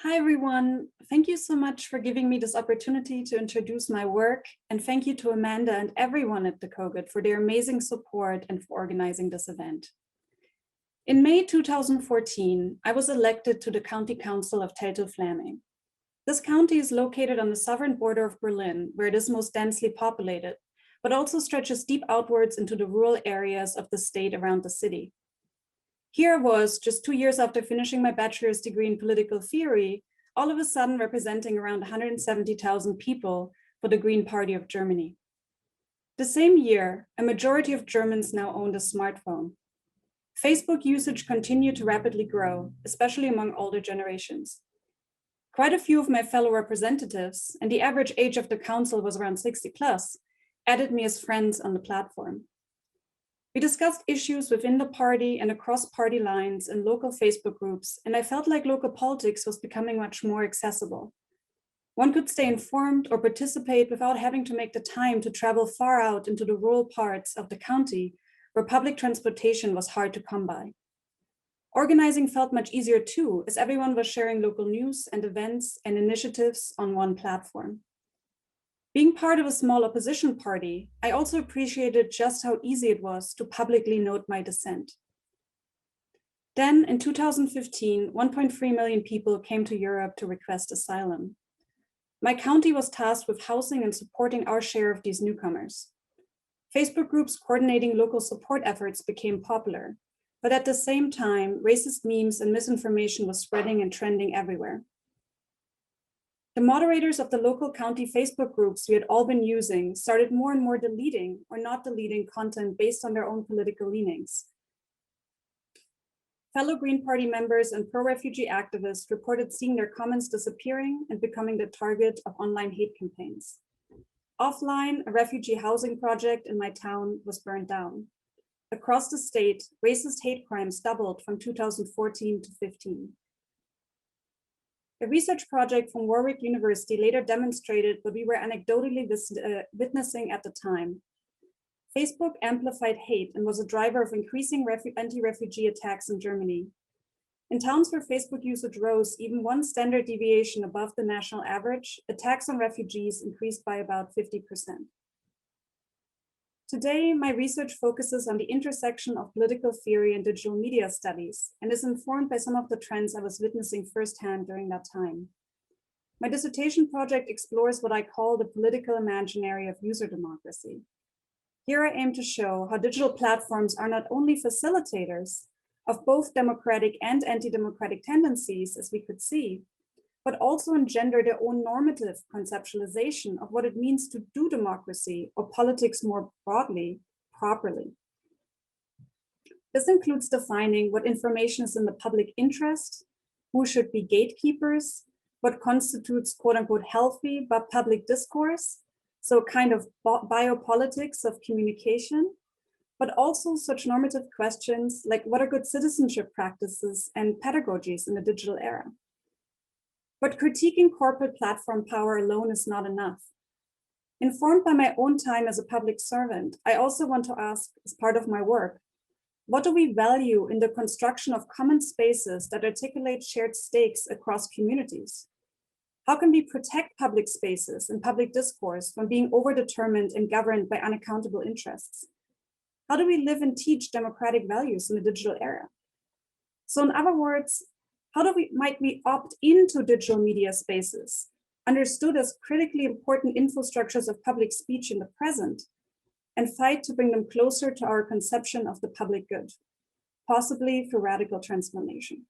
Hi, everyone. Thank you so much for giving me this opportunity to introduce my work. And thank you to Amanda and everyone at the Cogut for their amazing support and for organizing this event. In May 2014, I was elected to the County Council of Teltow-Fläming. This county is located on the southern border of Berlin, where it is most densely populated, but also stretches deep outwards into the rural areas of the state around the city. Here I was, just 2 years after finishing my bachelor's degree in political theory, all of a sudden representing around 170,000 people for the Green Party of Germany. The same year, a majority of Germans now owned a smartphone. Facebook usage continued to rapidly grow, especially among older generations. Quite a few of my fellow representatives, and the average age of the council was around 60 plus, added me as friends on the platform. We discussed issues within the party and across party lines in local Facebook groups, and I felt like local politics was becoming much more accessible. One could stay informed or participate without having to make the time to travel far out into the rural parts of the county where public transportation was hard to come by. Organizing felt much easier too, as everyone was sharing local news and events and initiatives on one platform. Being part of a small opposition party, I also appreciated just how easy it was to publicly note my dissent. Then in 2015, 1.3 million people came to Europe to request asylum. My county was tasked with housing and supporting our share of these newcomers. Facebook groups coordinating local support efforts became popular, but at the same time, racist memes and misinformation was spreading and trending everywhere. The moderators of the local county Facebook groups we had all been using started more and more deleting or not deleting content based on their own political leanings. Fellow Green Party members and pro-refugee activists reported seeing their comments disappearing and becoming the target of online hate campaigns. Offline, a refugee housing project in my town was burned down. Across the state, racist hate crimes doubled from 2014 to 15. A research project from Warwick University later demonstrated what we were anecdotally witnessing at the time. Facebook amplified hate and was a driver of increasing anti-refugee attacks in Germany. In towns where Facebook usage rose even one standard deviation above the national average, attacks on refugees increased by about 50%. Today, my research focuses on the intersection of political theory and digital media studies and is informed by some of the trends I was witnessing firsthand during that time. My dissertation project explores what I call the political imaginary of user democracy. Here I aim to show how digital platforms are not only facilitators of both democratic and anti-democratic tendencies, as we could see, but also engender their own normative conceptualization of what it means to do democracy or politics more broadly, properly. This includes defining what information is in the public interest, who should be gatekeepers, what constitutes quote unquote healthy but public discourse, so a kind of biopolitics of communication, but also such normative questions like what are good citizenship practices and pedagogies in the digital era. But critiquing corporate platform power alone is not enough. Informed by my own time as a public servant, I also want to ask, as part of my work, what do we value in the construction of common spaces that articulate shared stakes across communities? How can we protect public spaces and public discourse from being overdetermined and governed by unaccountable interests? How do we live and teach democratic values in the digital era? So in other words, how might we opt into digital media spaces, understood as critically important infrastructures of public speech in the present, and fight to bring them closer to our conception of the public good, possibly through radical transformation?